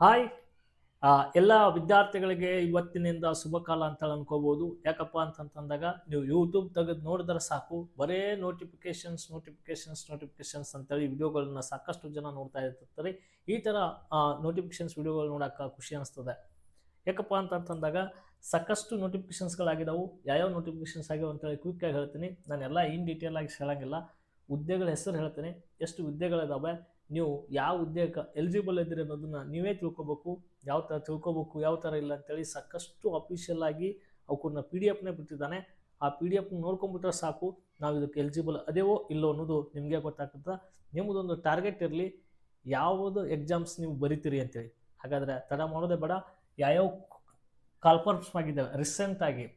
Hi ಎಲ್ಲ ವಿದ್ಯಾರ್ಥಿಗಳಿಗೆ ಇವತ್ತಿನಿಂದ ಶುಭ ಕಾಲ ಅಂತ ಅನ್ಕೋಬಹುದು. ಯಾಕಪ್ಪ ಅಂತಂದಾಗ ನೀವು ಯೂಟ್ಯೂಬ್ ತೆಗೆದು ನೋಡಿದ್ರೆ ಸಾಕು, ಬರೇ ನೋಟಿಫಿಕೇಶನ್ಸ್ ಅಂತೇಳಿ ವಿಡಿಯೋಗಳನ್ನ ಸಾಕಷ್ಟು ಜನ ನೋಡ್ತಾ ಇರ್ತಾರೆ. ಈ ಥರ ನೋಟಿಫಿಕೇಶನ್ಸ್ ವಿಡಿಯೋಗಳು ನೋಡೋಕೆ ಖುಷಿ ಅನಿಸ್ತದೆ. ಯಾಕಪ್ಪ ಅಂತಂದಾಗ ಸಾಕಷ್ಟು ನೋಟಿಫಿಕೇಶನ್ಸ್ಗಳಾಗಿದ್ದಾವೆ. ಯಾವ್ಯಾವ ನೋಟಿಫಿಕೇಶನ್ಸ್ ಆಗ್ಯಾವ ಅಂತೇಳಿ ಕ್ವಿಕ್ಕಾಗಿ ಹೇಳ್ತೀನಿ. ನಾನೆಲ್ಲ ಇನ್ ಡೀಟೇಲ್ ಆಗಿ ಹೇಳಂಗಿಲ್ಲ. ಹುದ್ದೆಗಳ ಹೆಸರು ಹೇಳ್ತೀನಿ, ಎಷ್ಟು ಹುದ್ದೆಗಳಿದಾವೆ, ನೀವು ಯಾವ ಹುದ್ದೆಗೆ ಎಲಿಜಿಬಲ್ ಇದ್ದೀರಿ ಅನ್ನೋದನ್ನ ನೀವೇ ತಿಳ್ಕೊಬೇಕು. ಯಾವ ಥರ ತಿಳ್ಕೊಬೇಕು, ಯಾವ ಥರ ಇಲ್ಲ ಅಂತೇಳಿ ಸಾಕಷ್ಟು ಅಫಿಷಿಯಲ್ ಆಗಿ ಅವಕ್ಕನ್ನ PDF ಬಿಟ್ಟಿದ್ದಾನೆ. ಆ PDF ನೋಡ್ಕೊಂಡ್ಬಿಟ್ರೆ ಸಾಕು, ನಾವು ಇದಕ್ಕೆ ಎಲಿಜಿಬಲ್ ಅದೇವೋ ಇಲ್ಲೋ ಅನ್ನೋದು ನಿಮಗೆ ಗೊತ್ತಾಗ್ತದೆ. ನಿಮ್ಮದೊಂದು ಟಾರ್ಗೆಟ್ ಇರಲಿ, ಯಾವುದು ಎಕ್ಸಾಮ್ಸ್ ನೀವು ಬರಿತೀರಿ ಅಂತೇಳಿ. ಹಾಗಾದರೆ ತಡ ಮಾಡೋದೇ ಬೇಡ. ಯಾವ್ಯಾವ ಕಾಲ್ಫಾರ್ಮ್ಸ್ ಆಗಿದ್ದಾವೆ ರೀಸೆಂಟಾಗಿ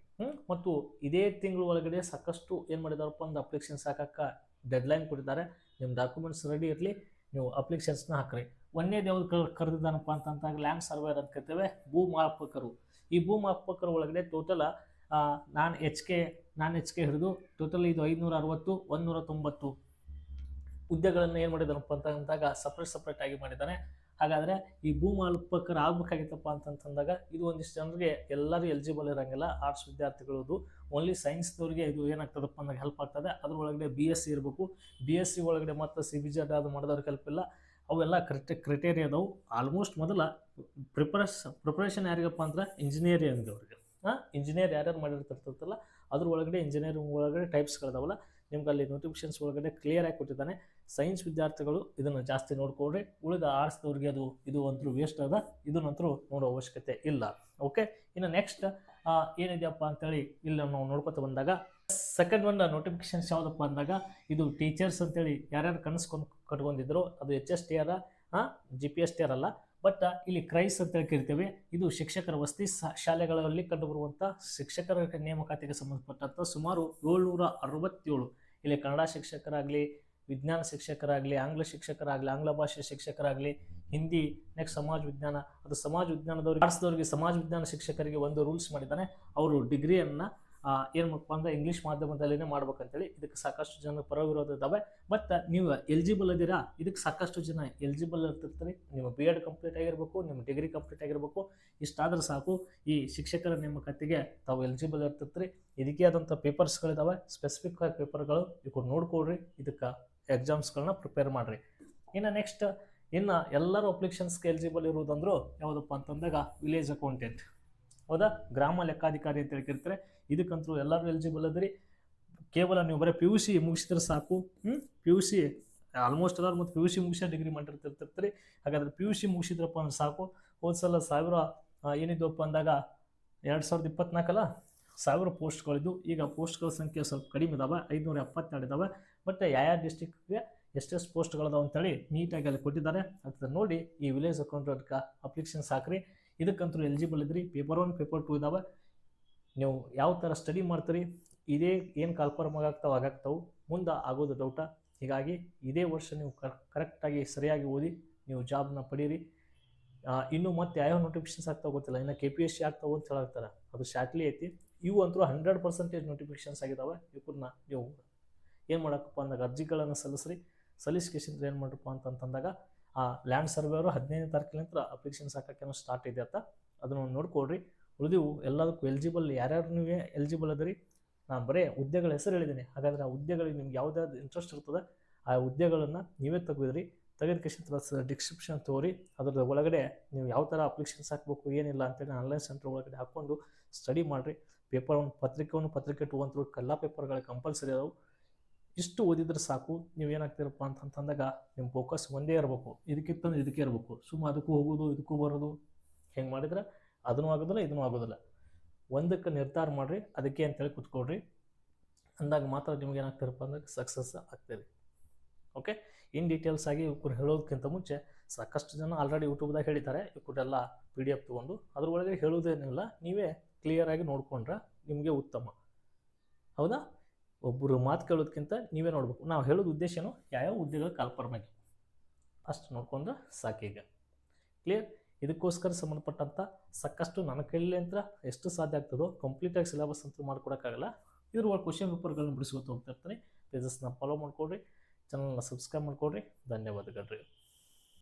ಮತ್ತು ಇದೇ ತಿಂಗಳ ಒಳಗಡೆ ಸಾಕಷ್ಟು ಏನು ಮಾಡಿದಾರಪ್ಪ ಅಂದ್ರೆ ಅಪ್ಲಿಕೇಶನ್ಸ್ ಹಾಕಕ್ಕೆ ಡೆಡ್ಲೈನ್ ಕೊಟ್ಟಿದ್ದಾರೆ. ನಿಮ್ಮ ಡಾಕ್ಯುಮೆಂಟ್ಸ್ ರೆಡಿ ಇರಲಿ, ನೀವು ಅಪ್ಲಿಕೇಶನ್ಸ್ನ ಹಾಕ್ರಿ. ಒಂದೇದು ಯಾವ್ದು ಕರೆದಿದ್ದಾನಪ್ಪ ಅಂತಂದಾಗ ಲ್ಯಾಂಡ್ ಸರ್ವೇರ್ ಅಂತ ಕರಿತೇವೆ, ಭೂಮಾಪಕರು. ಈ ಭೂಮಾಪಕರ ಒಳಗಡೆ ಟೋಟಲ್ ನಾನ್ ಎಚ್ ಕೆ ಹಿಡಿದು ಟೋಟಲ್ ಇದು 560 190 ಹುದ್ದೆಗಳನ್ನು ಏನು ಮಾಡಿದಾನಪ್ಪ ಅಂತಂದಾಗ ಸಪ್ರೇಟ್ ಆಗಿ ಮಾಡಿದ್ದಾನೆ. ಹಾಗಾದರೆ ಈ ಭೂಮಾಪಕರು ಆಗ್ಬೇಕಾಗಿತ್ತಪ್ಪ ಅಂತಂದಾಗ ಇದು ಒಂದಿಷ್ಟು ಜನರಿಗೆ ಎಲ್ಲರೂ ಎಲಿಜಿಬಲ್ ಇರೋಂಗಿಲ್ಲ. ಆರ್ಟ್ಸ್ ವಿದ್ಯಾರ್ಥಿಗಳದು ಓನ್ಲಿ ಸೈನ್ಸ್ದವ್ರಿಗೆ ಇದು ಏನಾಗ್ತದಪ್ಪ ಅಂದಾಗ ಹೆಲ್ಪ್ ಆಗ್ತದೆ. ಅದ್ರ ಒಳಗಡೆ BSc ಇರಬೇಕು. BSc ಒಳಗಡೆ ಮತ್ತು CBG ಅದು ಮಾಡಿದವ್ರಿಗೆ ಹೆಲ್ಪ್ ಇಲ್ಲ. ಅವೆಲ್ಲ ಕ್ರೈಟೇರಿಯಾ ಅದಾವು. ಆಲ್ಮೋಸ್ಟ್ ಮೊದಲ ಪ್ರಿಪ್ರೇಷನ್ ಯಾರಿಗಪ್ಪ ಅಂದ್ರೆ ಇಂಜಿನಿಯರಿಂಗ್ ಅವ್ರಿಗೆ. ಇಂಜಿನಿಯರ್ ಯಾರ್ಯಾರು ಮಾಡಿರ್ತಿರ್ತಲ್ಲ ಅದ್ರ ಒಳಗಡೆ ಇಂಜಿನಿಯರಿಂಗ್ ಒಳಗಡೆ ಟೈಪ್ಸ್ಗಳಿದಾವಲ್ಲ, ನಿಮ್ಗೆ ಅಲ್ಲಿ ನೋಟಿಫಿಕೇಶನ್ಸ್ ಒಳಗಡೆ ಕ್ಲಿಯರ್ ಆಗಿ ಕೊಟ್ಟಿದ್ದಾನೆ. ಸೈನ್ಸ್ ವಿದ್ಯಾರ್ಥಿಗಳು ಇದನ್ನು ಜಾಸ್ತಿ ನೋಡ್ಕೊಳ್ರಿ. ಉಳಿದ ಆರ್ಟ್ಸ್ದವ್ರಿಗೆ ಇದು ಅಂತೂ ವೇಸ್ಟ್ ಅದ, ಇದನ್ನಂತರೂ ನೋಡೋ ಅವಶ್ಯಕತೆ ಇಲ್ಲ. ಓಕೆ, ಇನ್ನು ನೆಕ್ಸ್ಟ್ ಏನಿದೆಯಪ್ಪ ಅಂತೇಳಿ ಇಲ್ಲಿ ನಾವು ನೋಡ್ಕೊತ ಬಂದಾಗ ಸೆಕೆಂಡ್ ಒನ್ ನೋಟಿಫಿಕೇಶನ್ಸ್ ಯಾವುದಪ್ಪ ಅಂದಾಗ ಇದು ಟೀಚರ್ಸ್ ಅಂತೇಳಿ ಯಾರ್ಯಾರು ಕಟ್ಕೊಂಡಿದ್ರು ಅದು HSTR GPSTR ಅಲ್ಲ, ಬಟ್ ಇಲ್ಲಿ ಕ್ರೈಸ್ ಅಂತೇಳಿ ಕರಿತೇವೆ. ಇದು ಶಿಕ್ಷಕರ ವಸತಿ ಶಾಲೆಗಳಲ್ಲಿ ಕಂಡುಬರುವಂಥ ಶಿಕ್ಷಕರ ನೇಮಕಾತಿಗೆ ಸಂಬಂಧಪಟ್ಟಂಥ ಸುಮಾರು 767 ಇಲ್ಲಿ ಕನ್ನಡ ಶಿಕ್ಷಕರಾಗಲಿ, ವಿಜ್ಞಾನ ಶಿಕ್ಷಕರಾಗಲಿ, ಆಂಗ್ಲ ಶಿಕ್ಷಕರಾಗಲಿ, ಆಂಗ್ಲ ಭಾಷೆ ಶಿಕ್ಷಕರಾಗಲಿ, ಹಿಂದಿ, ನೆಕ್ಸ್ಟ್ ಸಮಾಜ ವಿಜ್ಞಾನ, ಅದು ಸಮಾಜ ವಿಜ್ಞಾನದವ್ರಿಗೆ ಆರ್ಟ್ಸ್ದವ್ರಿಗೆ ಸಮಾಜ ವಿಜ್ಞಾನ ಶಿಕ್ಷಕರಿಗೆ ಒಂದು ರೂಲ್ಸ್ ಮಾಡಿದ್ದಾನೆ. ಅವರು ಡಿಗ್ರಿಯನ್ನು ಏನು ಮಾಡಪ್ಪ ಅಂದರೆ ಇಂಗ್ಲೀಷ್ ಮಾಧ್ಯಮದಲ್ಲಿನೇ ಮಾಡ್ಬೇಕಂತೇಳಿ. ಇದಕ್ಕೆ ಸಾಕಷ್ಟು ಜನ ಪರವಿರೋಧ ಇದ್ದಾವೆ. ಬಟ್ ನೀವು ಎಲಿಜಿಬಲ್ ಇದ್ದೀರಾ, ಇದಕ್ಕೆ ಸಾಕಷ್ಟು ಜನ ಎಲಿಜಿಬಲ್ ಇರ್ತಿರ್ತಾರೆ. ನಿಮ್ಮ B.Ed ಕಂಪ್ಲೀಟ್ ಆಗಿರಬೇಕು, ನಿಮ್ಮ ಡಿಗ್ರಿ ಕಂಪ್ಲೀಟ್ ಆಗಿರಬೇಕು. ಇಷ್ಟಾದ್ರೆ ಸಾಕು, ಈ ಶಿಕ್ಷಕರ ನೇಮಕಾತಿಗೆ ತಾವು ಎಲಿಜಿಬಲ್ ಇರ್ತಿರ್ತೀರಿ. ಇದಕ್ಕೆ ಆದಂಥ ಪೇಪರ್ಸ್ಗಳಿದ್ದಾವೆ, ಸ್ಪೆಸಿಫಿಕ್ ಆಗಿ ಪೇಪರ್ಗಳು ಇವ್ರು ನೋಡ್ಕೊಳ್ರಿ. ಇದಕ್ಕೆ ಎಕ್ಸಾಮ್ಸ್ಗಳನ್ನ ಪ್ರಿಪೇರ್ ಮಾಡಿರಿ. ಇನ್ನು ನೆಕ್ಸ್ಟ್ ಎಲ್ಲರೂ ಅಪ್ಲಿಕೇಶನ್ಸ್ಗೆ ಎಲಿಜಿಬಲ್ ಇರುವುದಂದ್ರು ಯಾವುದಪ್ಪ ಅಂತಂದಾಗ ವಿಲೇಜ್ ಅಕೌಂಟೆಂಟ್, ಹೌದಾ, ಗ್ರಾಮ ಲೆಕ್ಕಾಧಿಕಾರಿ ಅಂತ ಹೇಳ್ತಿರ್ತಾರೆ. ಇದಕ್ಕಂತೂ ಎಲ್ಲರೂ ಎಲಿಜಿಬಲ್ ಅದ್ರಿ. ಕೇವಲ ನೀವು ಬರೀ PUC ಮುಗಿಸಿದ್ರೆ ಸಾಕು. PUC ಆಲ್ಮೋಸ್ಟ್ ಎಲ್ಲರೂ ಮತ್ತು PUC ಮುಗಿಸಿ ಡಿಗ್ರಿ ಮಾಡಿರ್ತಿರ್ತೀರಿ. ಹಾಗಾದ್ರೆ PUC ಮುಗಿಸಿದ್ರಪ್ಪ ಅಂದ್ರೆ ಸಾಕು. ಹೋದ್ಸಲ 1000 ಏನಿದ್ವಪ್ಪ ಅಂದಾಗ 2024 1000 ಪೋಸ್ಟ್ಗಳಿದ್ದು. ಈಗ ಪೋಸ್ಟ್ಗಳ ಸಂಖ್ಯೆ ಸ್ವಲ್ಪ ಕಡಿಮೆ ಇದಾವೆ, 572 ಇದಾವೆ. ಬಟ್ ಯಾವ ಡಿಸ್ಟಿಕ್ಗೆ ಎಷ್ಟೆಷ್ಟು ಪೋಸ್ಟ್ಗಳದಾವೆ ಅಂತೇಳಿ ನೀಟಾಗಿ ಅಲ್ಲಿ ಕೊಟ್ಟಿದ್ದಾರೆ. ಅದನ್ನ ನೋಡಿ ಈ ವಿಲೇಜ್ ಅಕೌಂಟೆಂಟ್ಗೆ ಅಪ್ಲಿಕೇಶನ್ಸ್ ಹಾಕ್ರಿ. ಇದಕ್ಕಂತೂ ಎಲಿಜಿಬಲ್ ಇದ್ರಿ. ಪೇಪರ್ 1 ಪೇಪರ್ 2 ಇದಾವೆ. ನೀವು ಯಾವ ಥರ ಸ್ಟಡಿ ಮಾಡ್ತೀರಿ, ಇದೇ ಏನು ಕಾಲ್ಫಾರ್ಮ್ ಆಗಾಗ್ತಾವೆ ಮುಂದೆ ಆಗೋದು ಡೌಟ. ಹೀಗಾಗಿ ಇದೇ ವರ್ಷ ನೀವು ಕರೆಕ್ಟಾಗಿ ಸರಿಯಾಗಿ ಓದಿ ನೀವು ಜಾಬ್ನ ಪಡೀರಿ. ಇನ್ನು ಮತ್ತೆ ಯಾವ ನೋಟಿಫಿಕೇಶನ್ಸ್ ಆಗ್ತಾವೆ ಗೊತ್ತಿಲ್ಲ. ಇನ್ನು KPSC ಆಗ್ತಾವೆ ಅಂತ ಹೇಳ್ತಾರೆ, ಅದು ಶಾರ್ಟ್ಲಿ ಐತಿ. ಇವು ಅಂತೂ 100% ನೋಟಿಫಿಕೇಶನ್ಸ್ ಆಗಿದ್ದಾವೆ. ಇವನ್ನ ನೀವು ಏನು ಮಾಡಕ್ಕಪ್ಪ ಅಂದಾಗ ಅರ್ಜಿಗಳನ್ನು ಸಲ್ಲಿಸ್ಕೇಶನ್ ಏನು ಮಾಡ್ರಪ್ಪ ಅಂತಂದಾಗ ಲ್ಯಾಂಡ್ ಸರ್ವೇರು 15ನೇ ತಾರೀಕಿನಿಂದ ಅಪ್ಲಿಕೇಶನ್ಸ್ ಹಾಕೋಕ್ಕೇನೋ ಸ್ಟಾರ್ಟ್ ಇದೆ ಅಂತ ಅದನ್ನು ನೋಡ್ಕೊಳ್ರಿ. ಉಳಿದಿವು ಎಲ್ಲದಕ್ಕೂ ಎಲಿಜಿಬಲ್ ಯಾರ್ಯಾರು ನೀವೇ ಎಲಿಜಿಬಲ್ ಅದರಿ. ನಾನು ಬರೀ ಹುದ್ದೆಗಳ ಹೆಸರು ಹೇಳಿದ್ದೀನಿ. ಹಾಗಾದರೆ ಆ ಹುದ್ದೆಗಳಿಗೆ ನಿಮ್ಗೆ ಯಾವುದಾದ್ರು ಇಂಟ್ರೆಸ್ಟ್ ಇರ್ತದೆ ಆ ಹುದ್ದೆಗಳನ್ನು ನೀವೇ ತೆಗೆದ್ರಿ. ತೆಗೆದಕ್ಕೆ ಡಿಸ್ಕ್ರಿಪ್ಷನ್ ತಗೋರಿ. ಅದ್ರ ಒಳಗಡೆ ನೀವು ಯಾವ ಥರ ಅಪ್ಲಿಕೇಶನ್ಸ್ ಹಾಕಬೇಕು ಏನಿಲ್ಲ ಅಂತೇಳಿ ಆನ್ಲೈನ್ ಸೆಂಟರ್ ಒಳಗಡೆ ಹಾಕ್ಕೊಂಡು ಸ್ಟಡಿ ಮಾಡಿರಿ. ಪೇಪರ್ 1 ಪತ್ರಿಕೆ 2 ಅಂತೂ ಎಲ್ಲ ಪೇಪರ್ಗಳು ಕಂಪಲ್ಸರಿ ಅದಾವೆ. ಇಷ್ಟು ಓದಿದ್ರೆ ಸಾಕು. ನೀವೇನಾಗ್ತೀರಪ್ಪ ಅಂತಂದಾಗ ನಿಮ್ಮ ಫೋಕಸ್ ಒಂದೇ ಇರಬೇಕು, ಇದಕ್ಕಿಂತಂದ್ರೆ ಇದಕ್ಕೆ ಇರಬೇಕು. ಸುಮ್ಮನೆ ಅದಕ್ಕೂ ಹೋಗೋದು ಇದಕ್ಕೂ ಬರೋದು ಹೆಂಗೆ ಮಾಡಿದ್ರೆ ಅದನ್ನೂ ಆಗೋದಿಲ್ಲ ಇದನ್ನೂ ಆಗೋದಿಲ್ಲ. ಒಂದಕ್ಕೆ ನಿರ್ಧಾರ ಮಾಡಿರಿ, ಅದಕ್ಕೆ ಅಂತೇಳಿ ಕೂತ್ಕೊಳ್ರಿ. ಅಂದಾಗ ಮಾತ್ರ ನಿಮ್ಗೆ ಏನಾಗ್ತಾರಪ್ಪ ಅಂದ್ರೆ ಸಕ್ಸಸ್ ಆಗ್ತೀರಿ. ಓಕೆ, ಇನ್ ಡೀಟೇಲ್ಸ್ ಆಗಿ ಇವ್ರು ಹೇಳೋದಕ್ಕಿಂತ ಮುಂಚೆ ಸಾಕಷ್ಟು ಜನ ಆಲ್ರೆಡಿ ಯೂಟ್ಯೂಬ್ದಾಗ ಹೇಳಿದ್ದಾರೆ. ಇವಕ್ಕೆಲ್ಲ PDF ತೊಗೊಂಡು ಅದ್ರೊಳಗೆ ಹೇಳೋದೇನಿಲ್ಲ, ನೀವೇ ಕ್ಲಿಯರಾಗಿ ನೋಡ್ಕೊಂಡ್ರೆ ನಿಮಗೆ ಉತ್ತಮ. ಹೌದಾ, ಒಬ್ಬರು ಮಾತು ಕೇಳೋದಕ್ಕಿಂತ ನೀವೇ ನೋಡ್ಬೇಕು. ನಾವು ಹೇಳೋದು ಉದ್ದೇಶನೂ ಯಾವ್ಯಾವ ಹುದ್ದೆಗಳು ಕಾಲ್ಫಾರ್ಮ್ ಆಗಿ ಅಷ್ಟು ನೋಡ್ಕೊಂಡ್ರೆ ಸಾಕೀಗ. ಕ್ಲಿಯರ್. ಇದಕ್ಕೋಸ್ಕರ ಸಂಬಂಧಪಟ್ಟಂಥ ಸಾಕಷ್ಟು ನನ್ನ ಕೈಲಿ ಅಂತ ಎಷ್ಟು ಸಾಧ್ಯ ಆಗ್ತದೋ ಕಂಪ್ಲೀಟಾಗಿ ಸಿಲೆಬಸ್ ಅಂತೂ ಮಾಡ್ಕೊಡೋಕ್ಕಾಗಲ್ಲ. ಇದ್ರ ಒಳಗೆ ಕ್ವಶನ್ ಪೇಪರ್ಗಳನ್ನ ಬಿಡಿಸ್ಕೊತ ಹೋಗ್ತಾ ಇರ್ತೀನಿ. ಪೇಜಸ್ನ ಫಾಲೋ ಮಾಡ್ಕೊಳ್ರಿ, ಚಾನಲ್ನ ಸಬ್ಸ್ಕ್ರೈಬ್ ಮಾಡ್ಕೊಳ್ರಿ. ಧನ್ಯವಾದಗಳು ರೀ.